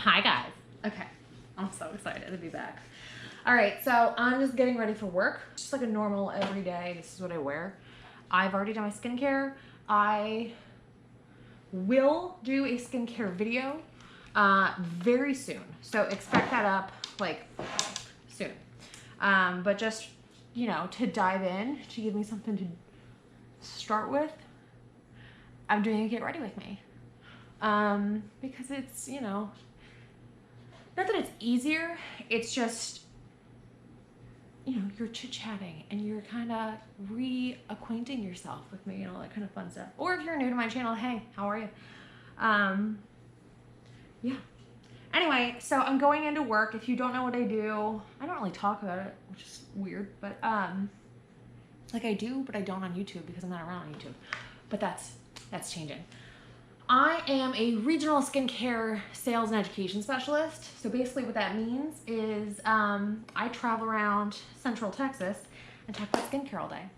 Hi guys. Okay, I'm so excited to be back. All right, so I'm just getting ready for work. Just like a normal everyday, this is what I wear. I've already done my skincare. I will do a skincare video very soon. So expect that up like soon. But just, you know, to dive in, to give me something to start with, I'm doing a get ready with me. Because it's, you know, not that it's easier, it's just, you know, you're chit-chatting and you're kind of reacquainting yourself with me and all that kind of fun stuff. Or if you're new to my channel, hey, how are you? Yeah. Anyway, so I'm going into work. If you don't know what I do, I don't really talk about it, which is weird, but like I do, but I don't on YouTube because I'm not around on YouTube. But that's changing. I am a regional skincare sales and education specialist. So basically what that means is I travel around Central Texas and talk about skincare all day.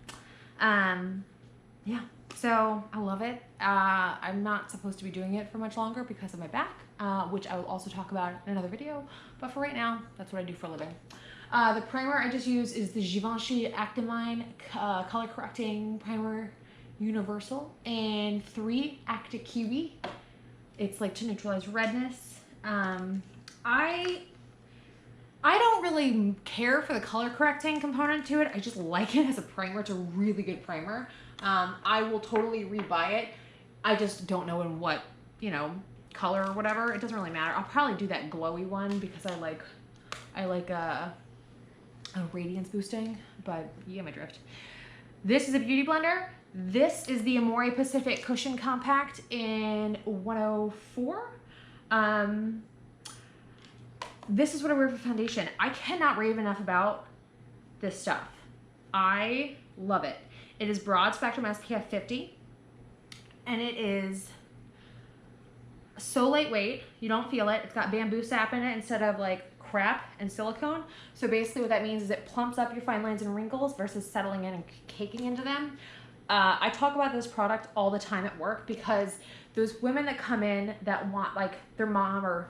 Yeah, so I love it. I'm not supposed to be doing it for much longer because of my back, which I will also talk about in another video. But for right now, that's what I do for a living. The primer I just use is the Givenchy Actimine Color Correcting Primer Universal and 3 Acta Kiwi. It's like to neutralize redness. I don't really care for the color correcting component to it. I just like it as a primer. It's a really good primer. I will totally rebuy it. I just don't know in what, you know, color or whatever. It doesn't really matter. I'll probably do that glowy one because I like a radiance boosting, but you get my drift. This is a beauty blender. This is the Amore Pacific Cushion Compact in 104. This is what I wear for foundation. I cannot rave enough about this stuff. I love it. It is broad spectrum SPF 50, and it is so lightweight, you don't feel it. It's got bamboo sap in it instead of like crap and silicone. So basically what that means is it plumps up your fine lines and wrinkles versus settling in and caking into them. I talk about this product all the time at work because those women that come in that want like their mom, or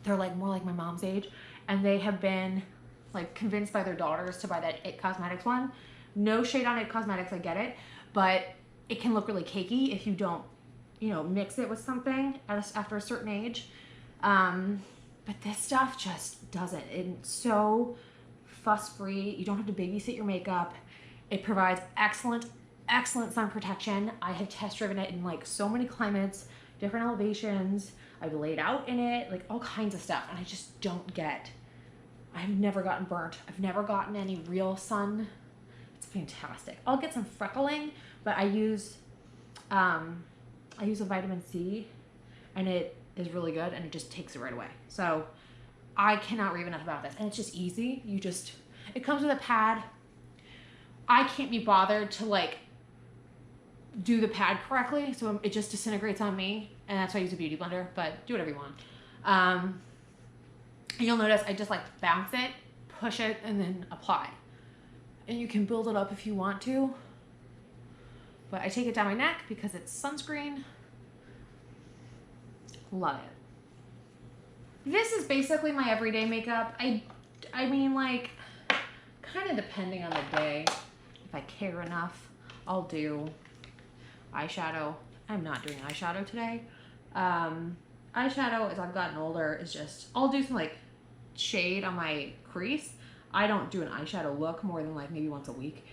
they're like more like my mom's age, and they have been like convinced by their daughters to buy that It Cosmetics one. No shade on It Cosmetics, I get it, but it can look really cakey if you don't, you know, mix it with something after a certain age. But this stuff just doesn't. It's so fuss-free. You don't have to babysit your makeup. It provides excellent sun protection. I have test driven it in like so many climates, different elevations. I've laid out in it, like all kinds of stuff. And I just don't get, I've never gotten burnt. I've never gotten any real sun. It's fantastic. I'll get some freckling, but I use a vitamin C and it is really good and it just takes it right away. So I cannot rave enough about this. And it's just easy. It comes with a pad. I can't be bothered to like do the pad correctly, so it just disintegrates on me, and that's why I use a beauty blender, but do whatever you want. And you'll notice I just like bounce it, push it, and then apply. And you can build it up if you want to, but I take it down my neck because it's sunscreen. Love it. This is basically my everyday makeup. I mean, like, kind of depending on the day. If I care enough, I'll do eyeshadow. I'm not doing eyeshadow today. Eyeshadow, as I've gotten older, is just, I'll do some like shade on my crease. I don't do an eyeshadow look more than like maybe once a week,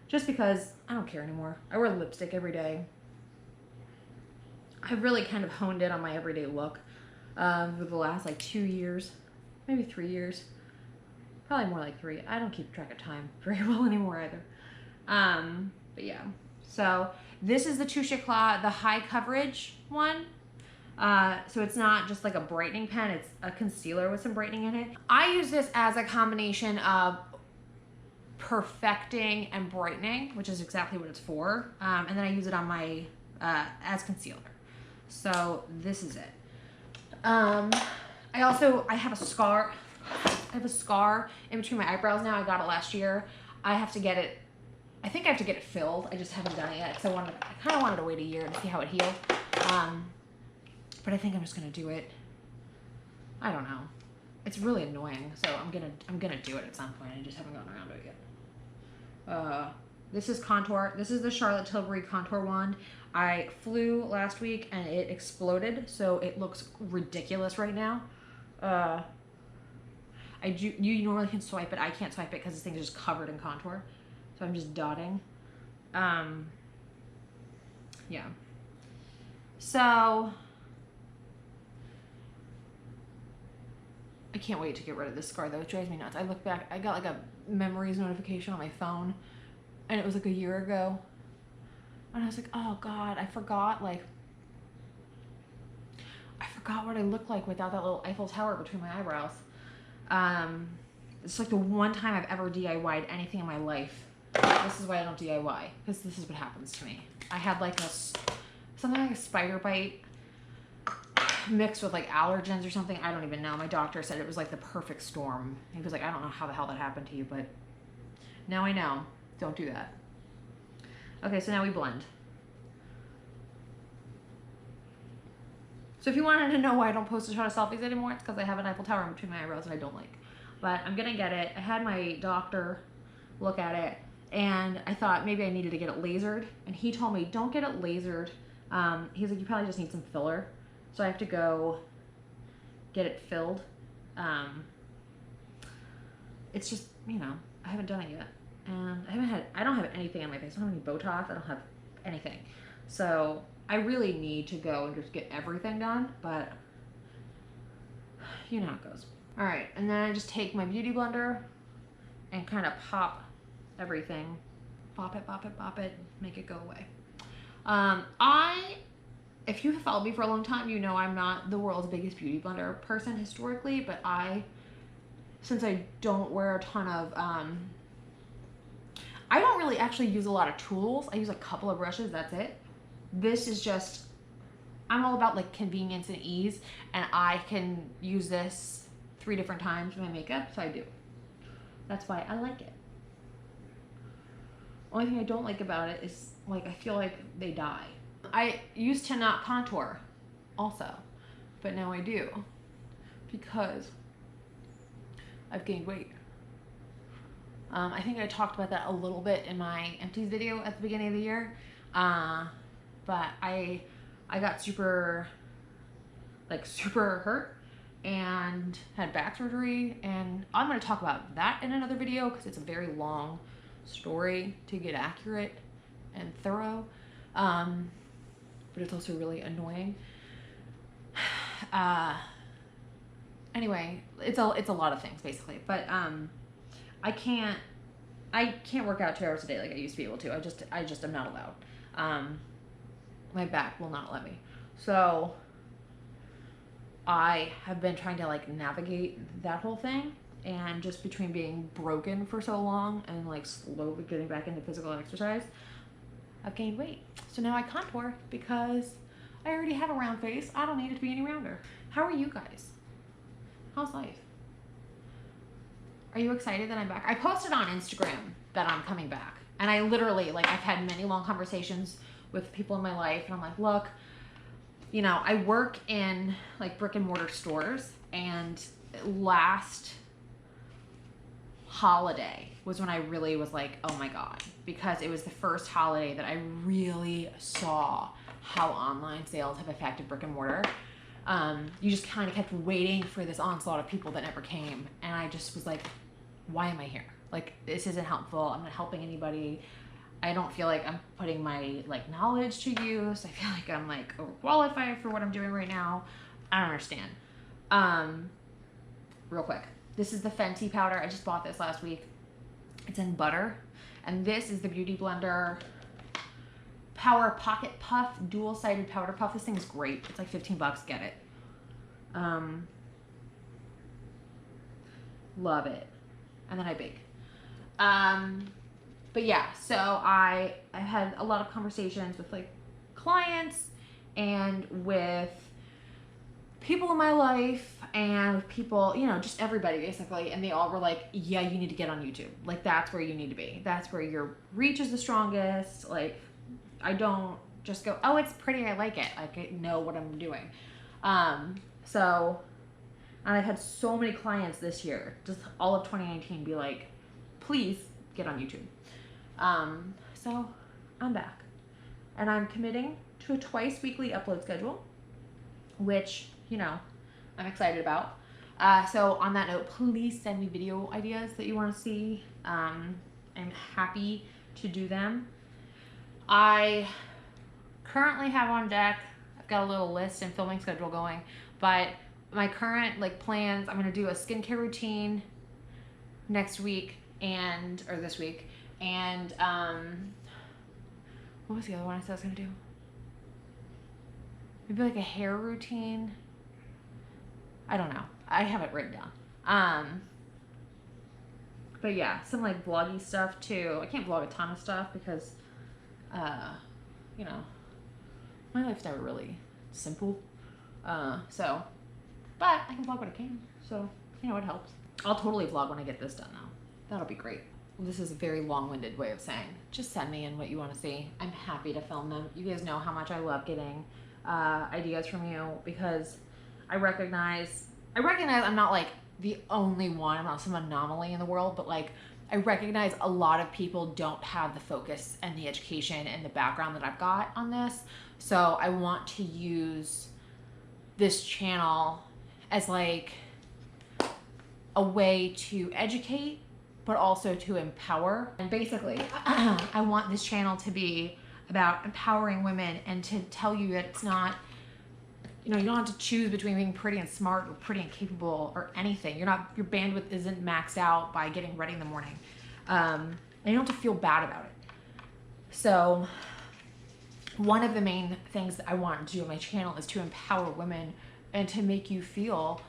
just because I don't care anymore. I wear lipstick every day. I've really kind of honed in on my everyday look for the last like 2 years, maybe 3 years. Probably more like 3. I don't keep track of time very well anymore either. But yeah, so this is the Touche Eclat, the high coverage one. So it's not just like a brightening pen, it's a concealer with some brightening in it. I use this as a combination of perfecting and brightening, which is exactly what it's for. And then I use it on my, as concealer. So this is it. I have a scar. I have a scar in between my eyebrows now. I got it last year. I have to get it, I think I have to get it filled. I just haven't done it yet because I kind of wanted to wait a year to see how it healed. But I think I'm just gonna do it I don't know. It's really annoying, so I'm gonna do it at some point. I just haven't gotten around to it yet. This is contour. This is the Charlotte Tilbury contour wand. I flew last week and it exploded, so it looks ridiculous right now. You normally can swipe it. I can't swipe it because this thing is just covered in contour, so I'm just dotting. Yeah. So I can't wait to get rid of this scar though. It drives me nuts. I look back, I got like a memories notification on my phone and it was like a year ago. And I was like, oh God, I forgot what I looked like without that little Eiffel Tower between my eyebrows. It's like the one time I've ever DIY'd anything in my life. This is why I don't DIY, because this is what happens to me. I had like something like a spider bite mixed with like allergens or something. I don't even know. My doctor said it was like the perfect storm. He was like, I don't know how the hell that happened to you, but now I know. Don't do that. Okay, so now we blend. So if you wanted to know why I don't post a shot of selfies anymore, it's because I have an Eiffel Tower in between my eyebrows and I don't like. But I'm gonna get it. I had my doctor look at it and I thought maybe I needed to get it lasered, and he told me don't get it lasered. He's like, you probably just need some filler. So I have to go get it filled. It's just, you know, I haven't done it yet. And I don't have anything on my face. I don't have any Botox. I don't have anything. So I really need to go and just get everything done, but you know how it goes. All right, and then I just take my beauty blender and kind of pop everything. Pop it, pop it, pop it, make it go away. If you have followed me for a long time, you know I'm not the world's biggest beauty blender person historically, but since I don't wear a ton of, I don't really actually use a lot of tools. I use a couple of brushes, that's it. This is just, I'm all about like convenience and ease, and I can use this 3 different times for my makeup, so I do. That's why I like it. Only thing I don't like about it is like I feel like they die. I used to not contour also, but now I do because I've gained weight. I think I talked about that a little bit in my empties video at the beginning of the year, but I got super hurt and had back surgery, and I'm going to talk about that in another video because it's a very long story to get accurate and thorough, but it's also really annoying. Anyway, it's a lot of things basically, but I can't work out 2 hours a day like I used to be able to. I just am not allowed. My back will not let me. So I have been trying to like navigate that whole thing, and just between being broken for so long and like slowly getting back into physical exercise, I've gained weight. So now I contour because I already have a round face. I don't need it to be any rounder. How are you guys? How's life? Are you excited that I'm back? I posted on Instagram that I'm coming back, and I literally, like, I've had many long conversations with people in my life, and I'm like, look, you know, I work in like brick and mortar stores, and last holiday was when I really was like, oh my God, because it was the first holiday that I really saw how online sales have affected brick and mortar. You just kind of kept waiting for this onslaught of people that never came, and I just was like, why am I here? Like, this isn't helpful. I'm not helping anybody. I don't feel like I'm putting my like knowledge to use. I feel like I'm like overqualified for what I'm doing right now. I don't understand. Real quick, this is the Fenty powder. I just bought this last week. It's in butter, and this is the Beauty Blender Power Pocket Puff dual-sided powder puff. This thing is great. It's like 15 bucks. Get it. Love it. And then I bake. But yeah, so I had a lot of conversations with like clients and with people in my life and with people, you know, just everybody basically, and they all were like, yeah, you need to get on YouTube. Like, that's where you need to be. That's where your reach is the strongest. Like, I don't just go, oh, it's pretty, I like it. Like, I know what I'm doing. So And I've had so many clients this year, just all of 2019, be like, please get on YouTube. So I'm back. And I'm committing to a twice weekly upload schedule, which, you know, I'm excited about. So on that note, please send me video ideas that you want to see. I'm happy to do them. I currently have on deck, I've got a little list and filming schedule going, but my current like plans, I'm gonna do a skincare routine next week or this week, and what was the other one I said I was gonna do? Maybe like a hair routine. I don't know. I have it written down. But yeah, some like vloggy stuff too. I can't vlog a ton of stuff because, you know, my life's never really simple. But I can vlog when I can. So, you know, it helps. I'll totally vlog when I get this done though. That'll be great. This is a very long-winded way of saying, just send me in what you want to see. I'm happy to film them. You guys know how much I love getting ideas from you, because I recognize I'm not like the only one. I'm not some anomaly in the world, but like I recognize a lot of people don't have the focus and the education and the background that I've got on this. So I want to use this channel as like a way to educate, but also to empower. And basically, I want this channel to be about empowering women and to tell you that it's not, you know, you don't have to choose between being pretty and smart or pretty and capable or anything. Your bandwidth isn't maxed out by getting ready in the morning. And you don't have to feel bad about it. So one of the main things that I want to do on my channel is to empower women and to make you feel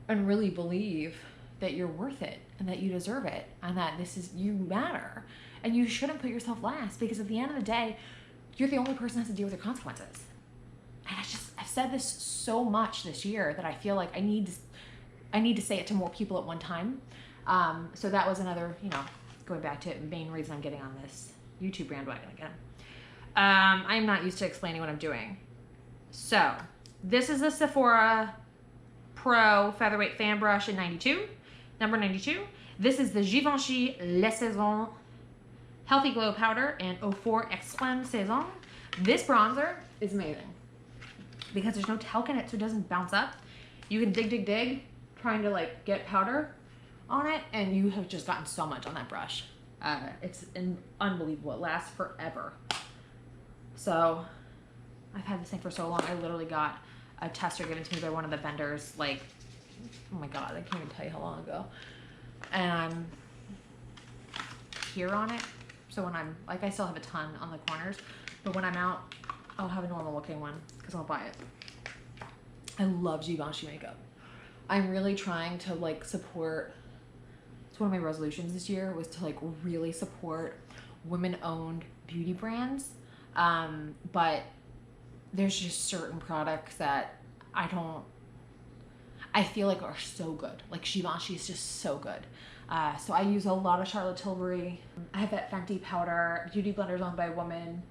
and really believe that you're worth it and that you deserve it and that you matter. And you shouldn't put yourself last, because at the end of the day, you're the only person that has to deal with your consequences. And I've said this so much this year that I feel like I need to say it to more people at one time. So that was another, you know, going back to the main reason I'm getting on this YouTube bandwagon again. I'm not used to explaining what I'm doing. So this is the Sephora Pro Featherweight Fan Brush in number 92. This is the Givenchy Les Saisons Healthy Glow Powder in 04 Extreme Saison. This bronzer is amazing because there's no talc in it, so it doesn't bounce up. You can dig, trying to like get powder on it, and you have just gotten so much on that brush. It's unbelievable. It lasts forever. So I've had this thing for so long. I literally got a tester given to me by one of the vendors, like, oh my God, I can't even tell you how long ago. And I'm here on it. So when I'm, like, I still have a ton on the corners, but when I'm out, I'll have a normal looking one because I'll buy it. I love Givenchy makeup. I'm really trying to like support, it's one of my resolutions this year was to like really support women-owned beauty brands. But there's just certain products that I feel like are so good. Like Givenchy is just so good. So I use a lot of Charlotte Tilbury. I have that Fenty powder. Beauty Blenders owned by a woman.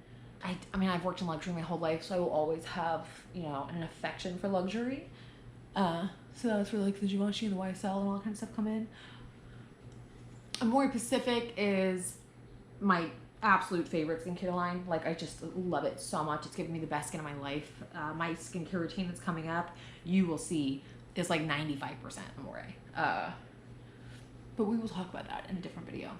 I mean, I've worked in luxury my whole life, so I will always have, you know, an affection for luxury. So that's where like the Givenchy and the YSL and all that kind of stuff come in. Amore Pacific is my absolute favorite skincare line. Like, I just love it so much. It's given me the best skin of my life. My skincare routine that's coming up, you will see, is like 95% Amore. But we will talk about that in a different video.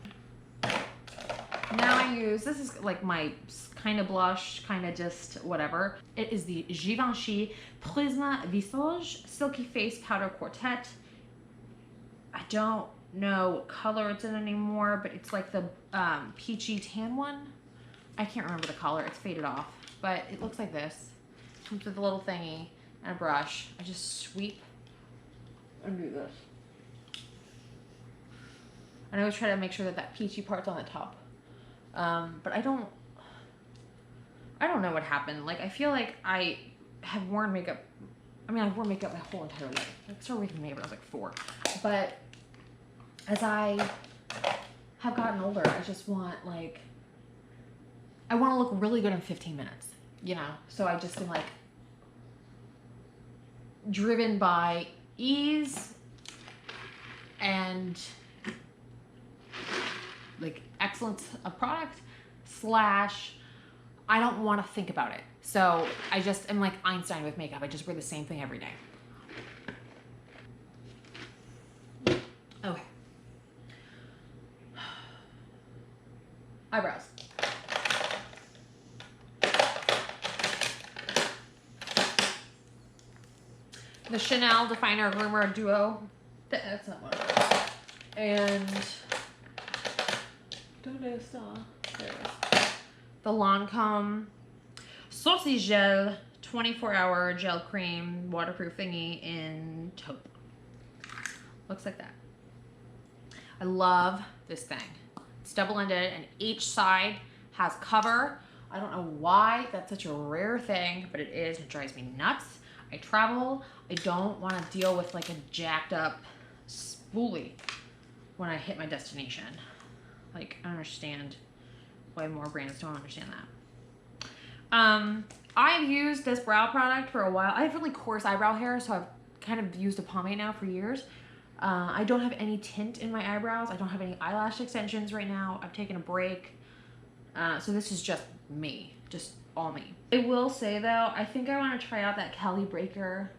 Now I use, this is like my kind of blush, kind of just whatever. It is the Givenchy Prisma Visage Silky Face Powder Quartet. I don't know what color it's in anymore, but it's like the peachy tan one. I can't remember the color, it's faded off, but it looks like this. Comes with a little thingy and a brush. I just sweep and do this. And I always try to make sure that that peachy part's on the top. But I don't know what happened. Like, I feel like I have worn makeup. I mean, I've worn makeup my whole entire life. I started making makeup when I was like 4. But as I have gotten older, I just want, like, I want to look really good in 15 minutes, you know? So I just am, like, driven by ease and like excellence of product slash I don't want to think about it. So I just am like Einstein with makeup. I just wear the same thing every day. Okay. Eyebrows. The Chanel Definer Groomer Duo. That's not one. And there it is. The Lancome Saucy Gel 24-hour gel cream waterproof thingy in taupe. Looks like that. I love this thing. It's double-ended and each side has cover. I don't know why that's such a rare thing, but it is. It drives me nuts. I travel. I don't want to deal with like a jacked up spoolie when I hit my destination. Like, I don't understand why more brands don't understand that. I've used this brow product for a while. I have really coarse eyebrow hair, so I've kind of used a pomade now for years. I don't have any tint in my eyebrows. I don't have any eyelash extensions right now. I've taken a break. So this is just me, just all me. I will say though, I think I want to try out that Kelly Baker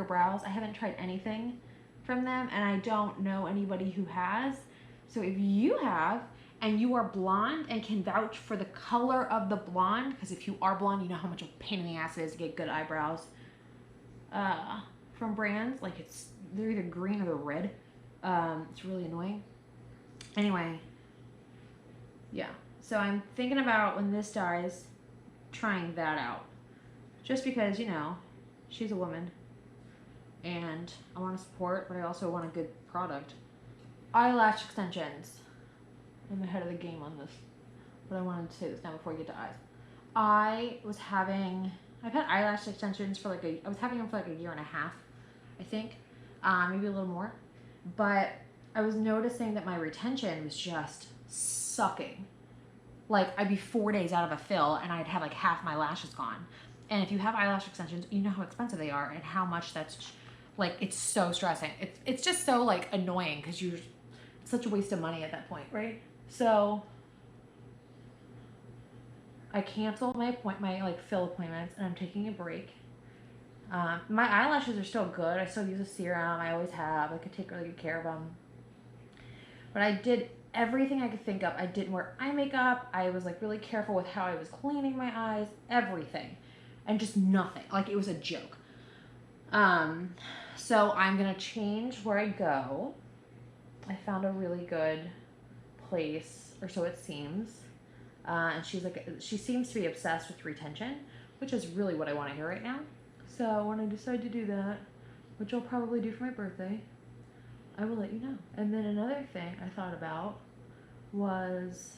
brows. I haven't tried anything from them and I don't know anybody who has. So if you have and you are blonde and can vouch for the color of the blonde, because if you are blonde, you know how much of a pain in the ass it is to get good eyebrows from brands. Like they're either green or they're red. It's really annoying. Anyway, yeah. So I'm thinking about when this dies, trying that out. Just because, you know, she's a woman and I want to support, but I also want a good product. Eyelash extensions. I'm ahead of the game on this, but I wanted to say this now before I get to eyes. I've had eyelash extensions for like I was having them for like a year and a half, I think, maybe a little more. But I was noticing that my retention was just sucking. Like I'd be 4 days out of a fill and I'd have like half my lashes gone. And if you have eyelash extensions, you know how expensive they are and how much that's like, it's so stressing. It's just so like annoying because it's such a waste of money at that point, right? So I canceled my like fill appointments and I'm taking a break. My eyelashes are still good. I still use a serum. I always have. I could take really good care of them. But I did everything I could think of. I didn't wear eye makeup. I was like really careful with how I was cleaning my eyes, everything. And just nothing. Like it was a joke. So I'm going to change where I go. I found a really good place, or so it seems. And she seems to be obsessed with retention, which is really what I want to hear right now. So when I decide to do that, which I'll probably do for my birthday, I will let you know. And then another thing I thought about was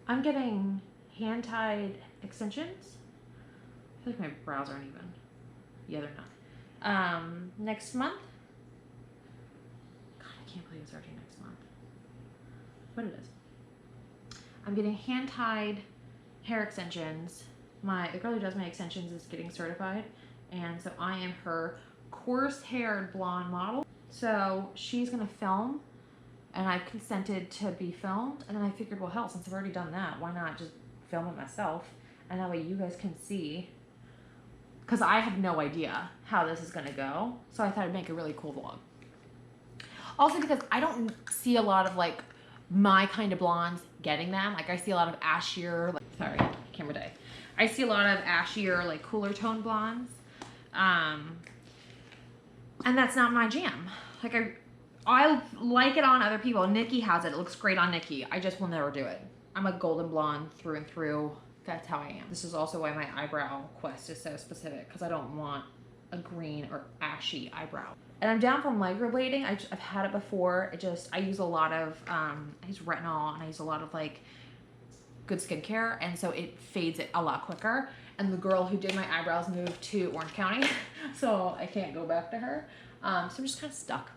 I'm getting hand-tied extensions. I feel like my brows aren't even. Yeah, they're not. Next month. God, I can't believe it's already next month. But it is. I'm getting hand-tied hair extensions. The girl who does my extensions is getting certified. And so I am her coarse-haired blonde model. So she's going to film. And I've consented to be filmed. And then I figured, well, hell, since I've already done that, why not just film it myself? And that way you guys can see. Because I have no idea how this is going to go. So I thought I'd make a really cool vlog. Also because I don't see a lot of like my kind of blondes getting them. Like I see a lot of ashier, like, sorry, camera day. I see a lot of ashier, like cooler tone blondes. And that's not my jam. Like I like it on other people. Nikki has it. It looks great on Nikki. I just will never do it. I'm a golden blonde through and through. That's how I am. This is also why my eyebrow quest is so specific, because I don't want a green or ashy eyebrow. And I'm down for microblading. I've had it before. I use a lot of, I use retinol and I use a lot of like good skincare. And so it fades it a lot quicker. And the girl who did my eyebrows moved to Orange County. So I can't go back to her. So I'm just kind of stuck.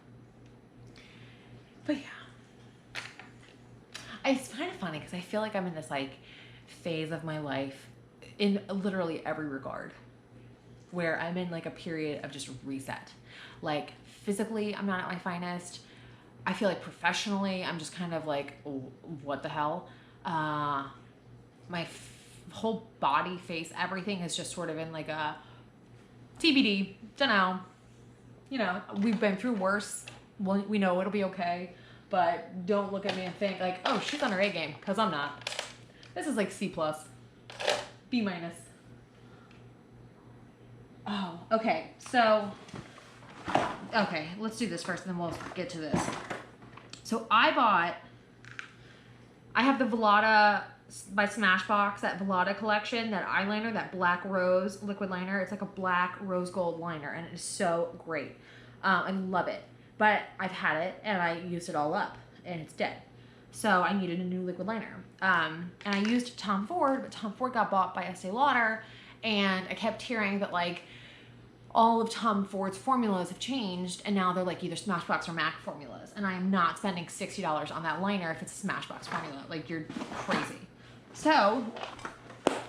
But yeah. It's kind of funny because I feel like I'm in this like phase of my life in literally every regard. where I'm in like a period of just reset. Like physically, I'm not at my finest. I feel like professionally, I'm just kind of like, what the hell? My whole body, face, everything is just sort of in like a TBD. Dunno. You know, we've been through worse. We know it'll be okay. But don't look at me and think like, oh, she's on her A game, because I'm not. This is like C+, B-. Oh, okay. So, okay, let's do this first, and then we'll get to this. So I have the Velada by Smashbox, that Velada collection, that eyeliner, that black rose liquid liner. It's like a black rose gold liner, and it is so great. I love it. But I've had it, and I used it all up, and it's dead. So I needed a new liquid liner. And I used Tom Ford, but Tom Ford got bought by Estee Lauder, and I kept hearing that, like, all of Tom Ford's formulas have changed, and now they're, like, either Smashbox or MAC formulas. And I am not spending $60 on that liner if it's a Smashbox formula. Like, you're crazy. So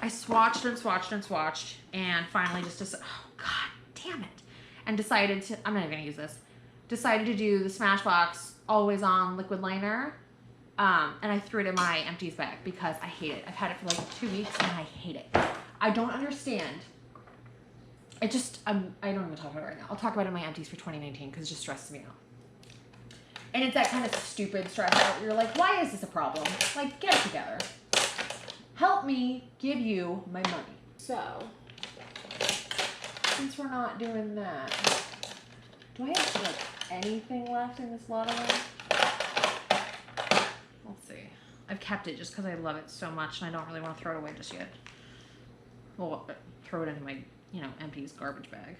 I swatched and swatched and swatched, and finally just oh, God damn it. And decided to, I'm not even gonna use this, decided to do the Smashbox Always On liquid liner. And I threw it in my empties bag because I hate it. I've had it for like 2 weeks and I hate it. I don't understand. I don't even talk about it right now. I'll talk about it in my empties for 2019 because it just stresses me out. And it's that kind of stupid stress out where you're like, why is this a problem? Like, get it together. Help me give you my money. So, since we're not doing that, do I have like anything left in this lot of them? Let's see. I've kept it just because I love it so much and I don't really want to throw it away just yet. Well, throw it into my, empties garbage bag.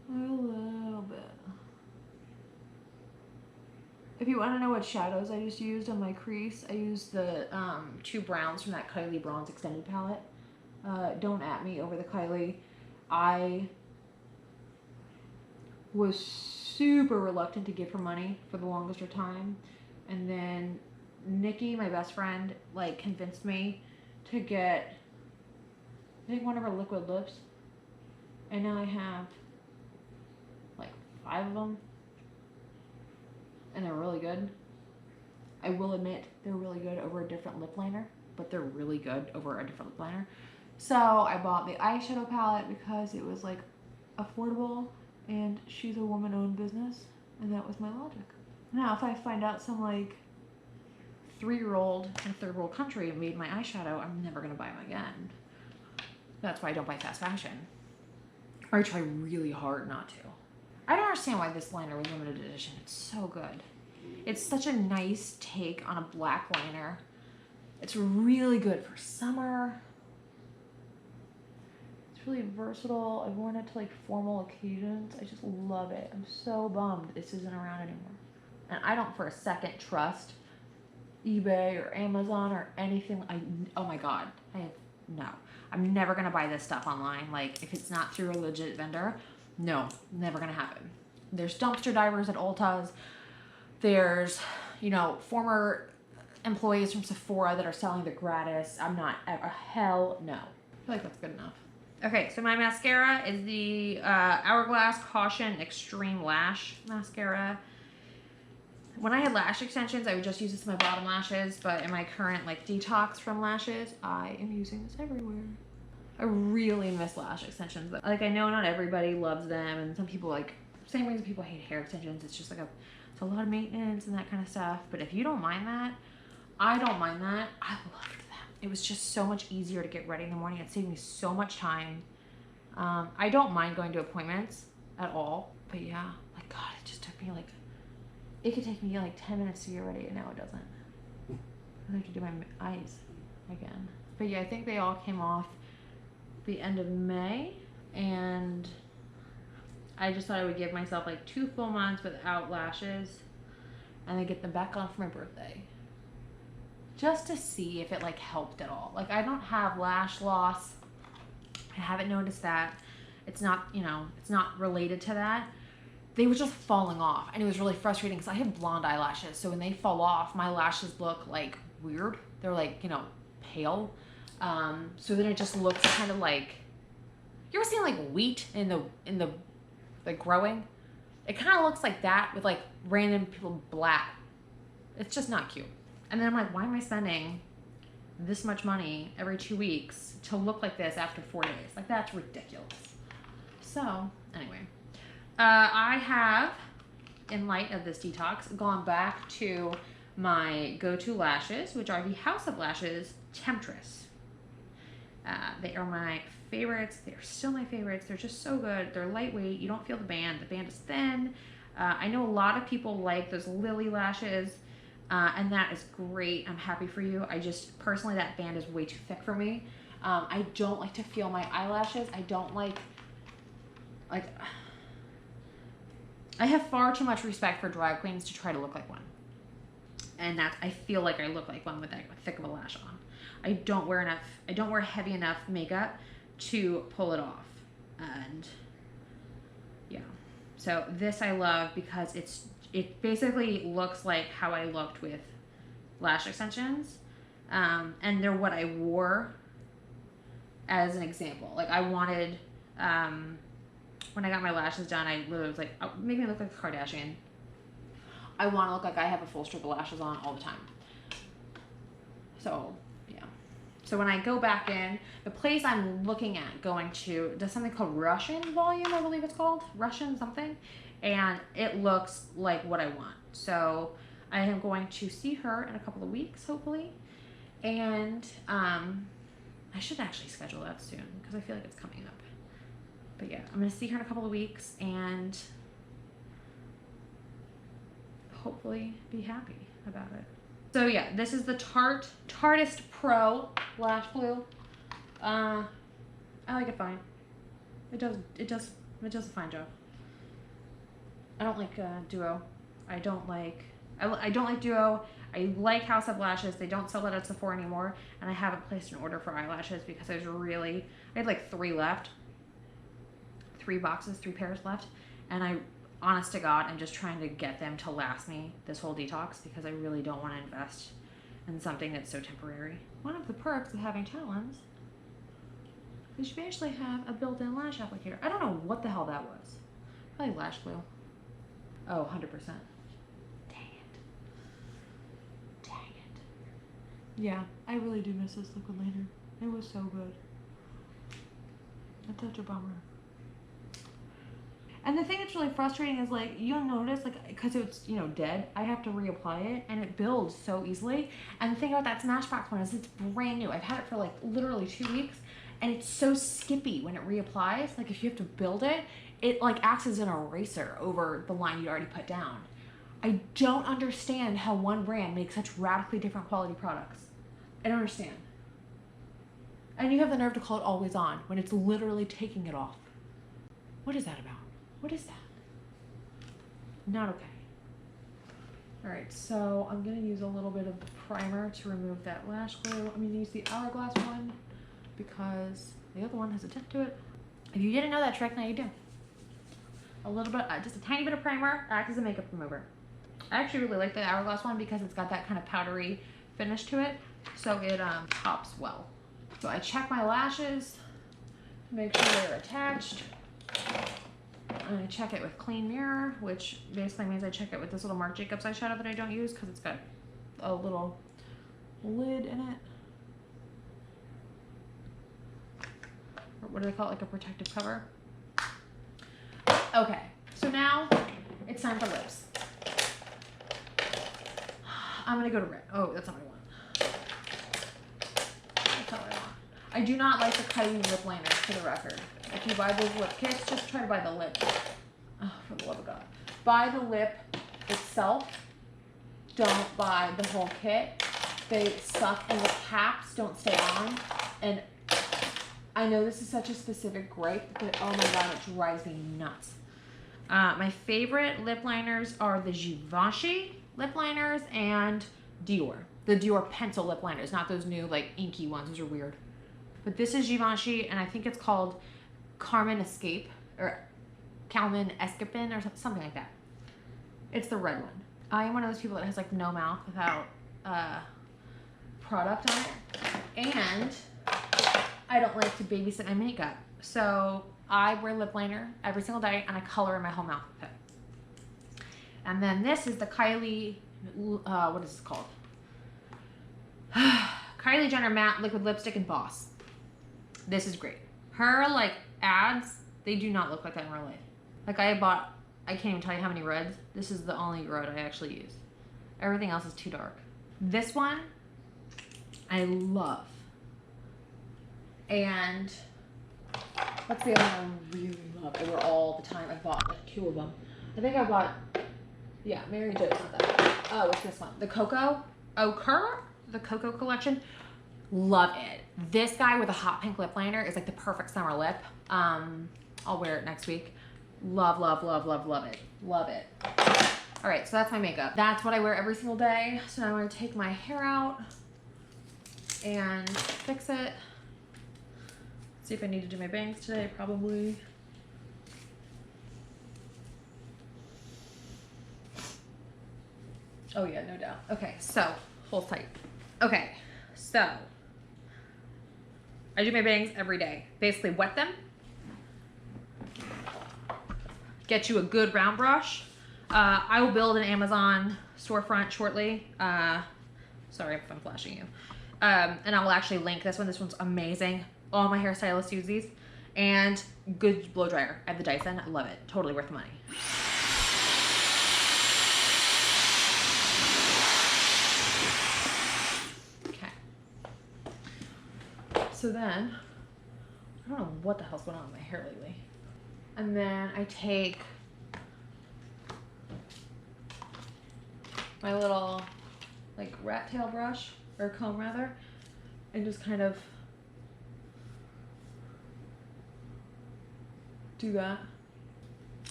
A little bit. If you want to know what shadows I just used on my crease, I used the 2 browns from that Kylie Bronze Extended palette. Don't at me over the Kylie. I was super reluctant to give her money for the longest of time. And then Nikki, my best friend, like convinced me to get, I think, one of her liquid lips. And now I have like 5 of them. And they're really good. I will admit they're really good over a different lip liner, but they're really good over a different lip liner. So I bought the eyeshadow palette because it was like affordable and she's a woman-owned business, and that was my logic. Now if I find out some like 3-year-old in a third world country made my eyeshadow, I'm never gonna buy them again. That's why I don't buy fast fashion. Or I try really hard not to. I don't understand why this liner was limited edition. It's so good. It's such a nice take on a black liner. It's really good for summer. It's really versatile. I've worn it to like formal occasions. I just love it. I'm so bummed this isn't around anymore. And I don't for a second trust eBay or Amazon or anything. Oh my God. No. I'm never gonna buy this stuff online. Like if it's not through a legit vendor, no, never gonna happen. There's dumpster divers at Ulta's. There's, former employees from Sephora that are selling the gratis. I'm not ever, hell no. I feel like that's good enough. Okay, so my mascara is the Hourglass Caution Extreme Lash Mascara. When I had lash extensions, I would just use this in my bottom lashes, but in my current detox from lashes, I am using this everywhere. I really miss lash extensions. I know not everybody loves them, and some people same reason people hate hair extensions. It's just it's a lot of maintenance and that kind of stuff. But if you don't mind that, I don't mind that. I loved them. It was just so much easier to get ready in the morning. It saved me so much time. I don't mind going to appointments at all, but yeah, God, it just took me it could take me 10 minutes to get ready, and now it doesn't. I have to do my eyes again. But yeah, I think they all came off the end of May, and I just thought I would give myself 2 full months without lashes and then get them back on for my birthday, just to see if it helped at all. I don't have lash loss. I haven't noticed that. It's not, it's not related to that. They were just falling off, and it was really frustrating because I have blonde eyelashes, so when they fall off, my lashes look weird. They're pale. So then it just looks kind of like, you ever seen like wheat in the like growing? It kind of looks like that with like random people black. It's just not cute. And then I'm like, why am I spending this much money every 2 weeks to look like this after 4 days? Like, that's ridiculous. So anyway, I have, in light of this detox, gone back to my go-to lashes, which are the House of Lashes Temptress. They are my favorites. They're still my favorites. They're just so good. They're lightweight. You don't feel the band. The band is thin. I know a lot of people like those Lily lashes, and that is great. I'm happy for you. I just, personally, that band is way too thick for me. I don't like to feel my eyelashes. I don't like, I have far too much respect for drag queens to try to look like one. And that's, I feel like I look like one with that thick of a lash on. I don't wear heavy enough makeup to pull it off. And yeah. So this I love because it basically looks like how I looked with lash extensions. And they're what I wore as an example. Like, I wanted, when I got my lashes done, I literally was like, oh, make me look like a Kardashian. I want to look like I have a full strip of lashes on all the time. So, yeah. So when I go back in, the place I'm looking at going to does something called Russian Volume, I believe it's called. Russian something. And it looks like what I want. So I am going to see her in a couple of weeks, hopefully. And I should actually schedule that soon because I feel like it's coming up. But yeah, I'm going to see her in a couple of weeks and hopefully be happy about it. So yeah, this is the Tarteist Pro Lash Glue. I like it fine. It does a fine job. I don't like Duo. I don't like Duo. I like House of Lashes. They don't sell that at Sephora anymore, and I haven't placed an order for eyelashes because I had like 3 left. 3 boxes, 3 pairs left, and I, honest to God, I'm just trying to get them to last me this whole detox because I really don't want to invest in something that's so temporary. One of the perks of having talons is you actually have a built-in lash applicator. I don't know what the hell that was. Probably lash glue. Oh, 100%. Dang it. Yeah, I really do miss this liquid liner. It was so good. That's such a bummer. And the thing that's really frustrating is, like, you'll notice, like, because it's, you know, dead, I have to reapply it, and it builds so easily. And the thing about that Smashbox one is it's brand new. I've had it for, like, literally 2 weeks, and it's so skippy when it reapplies. Like, if you have to build it, it, like, acts as an eraser over the line you already put down. I don't understand how one brand makes such radically different quality products. I don't understand. And you have the nerve to call it always on when it's literally taking it off. What is that about? What is that? Not okay. All right, so I'm gonna use a little bit of the primer to remove that lash glue. I'm gonna use the Hourglass one because the other one has a tip to it. If you didn't know that trick, now you do. A little bit, just a tiny bit of primer acts as a makeup remover. I actually really like the Hourglass one because it's got that kind of powdery finish to it, so it pops well. So I check my lashes to make sure they're attached. I'm going to check it with Clean Mirror, which basically means I check it with this little Marc Jacobs eyeshadow that I don't use because it's got a little lid in it. Or what do they call it? Like a protective cover. Okay, so now it's time for lips. I'm going to go to red. Oh, that's not what I want. That's not what I want. I do not like the cutting lip liners, for the record. If you buy those lip kits, just try to buy the lip. Oh, for the love of God. Buy the lip itself. Don't buy the whole kit. They suck and the caps don't stay on. And I know this is such a specific gripe, but oh my God, it drives me nuts. My favorite lip liners are the Givenchy lip liners and Dior. The Dior pencil lip liners, not those new like inky ones. Those are weird. But this is Givenchy, and I think it's called Carmen Escape, or Calvin Escapin, or something like that. It's the red one. I am one of those people that has like no mouth without product on it. And I don't like to babysit my makeup. So I wear lip liner every single day and I color in my whole mouth with it. And then this is the Kylie, what is this called? Kylie Jenner Matte Liquid Lipstick in Boss. This is great. Her like ads, they do not look like that in real life. Like I can't even tell you how many reds. This is the only red I actually use. Everything else is too dark. This one, I love. And what's the other one I really love? I wear all the time. I bought like 2 of them. I think I bought, yeah, Mary Jo's not that. Oh, what's this one? The Cocoa Ochre, the Cocoa collection. Love it. This guy with a hot pink lip liner is like the perfect summer lip. I'll wear it next week. Love, love, love, love, love it. Love it. All right, so that's my makeup. That's what I wear every single day. So now I'm gonna take my hair out and fix it. See if I need to do my bangs today, probably. Oh yeah, no doubt. Okay, so, hold tight. Okay, so, I do my bangs every day. Basically wet them. Get you a good round brush. I will build an Amazon storefront shortly. Sorry if I'm flashing you. And I will actually link this one. This one's amazing. All my hairstylists use these. And good blow dryer. I have the Dyson. I love it. Totally worth the money. Okay. So then, I don't know what the hell's going on with my hair lately. And then I take my little like rat tail brush, or comb rather, and just kind of do that.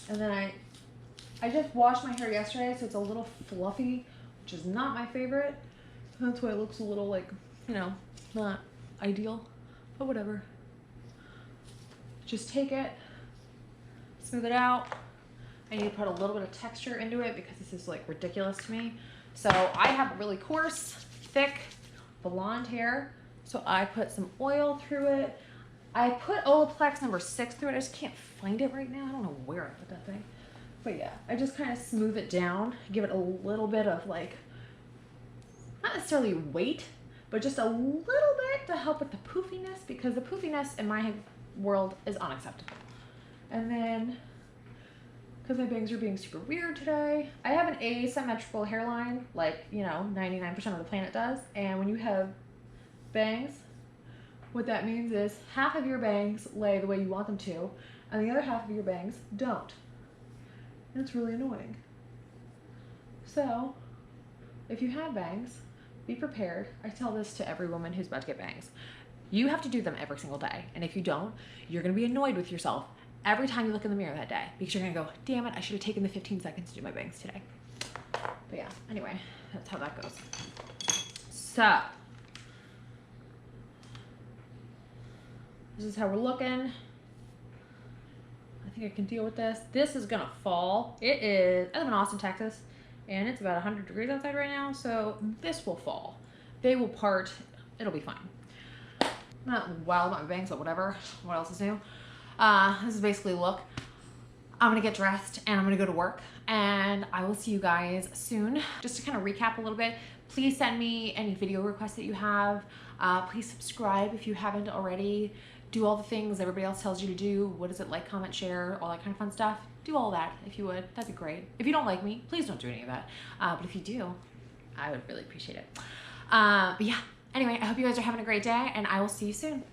And then I just washed my hair yesterday, so it's a little fluffy, which is not my favorite. That's why it looks a little like, you know, not ideal, but whatever. Just take it, smooth it out. I need to put a little bit of texture into it because this is like ridiculous to me. So I have really coarse, thick, blonde hair. So I put some oil through it. I put Olaplex number 6 through it. I just can't find it right now. I don't know where I put that thing. But yeah, I just kind of smooth it down, give it a little bit of like, not necessarily weight, but just a little bit to help with the poofiness, because the poofiness in my world is unacceptable. And then, because my bangs are being super weird today, I have an asymmetrical hairline, like, you know, 99% of the planet does. And when you have bangs, what that means is half of your bangs lay the way you want them to, and the other half of your bangs don't. And it's really annoying. So, if you have bangs, be prepared. I tell this to every woman who's about to get bangs. You have to do them every single day. And if you don't, you're gonna be annoyed with yourself every time you look in the mirror that day, because you're gonna go, damn it, I should have taken the 15 seconds to do my bangs today. But yeah, anyway, that's how that goes. So, this is how we're looking. I think I can deal with this. This is gonna fall. It is, I live in Austin, Texas, and it's about 100 degrees outside right now, so this will fall. They will part, it'll be fine. I'm not wild about my bangs, but whatever. What else is new? This is basically a look. I'm gonna get dressed and I'm gonna go to work, and I will see you guys soon. Just to kind of recap a little bit, please send me any video requests that you have. Please subscribe if you haven't already. Do all the things everybody else tells you to do. What is it, like, comment, share, all that kind of fun stuff. Do all that if you would. That'd be great. If you don't like me, please don't do any of that. But if you do, I would really appreciate it. But yeah, anyway, I hope you guys are having a great day, and I will see you soon.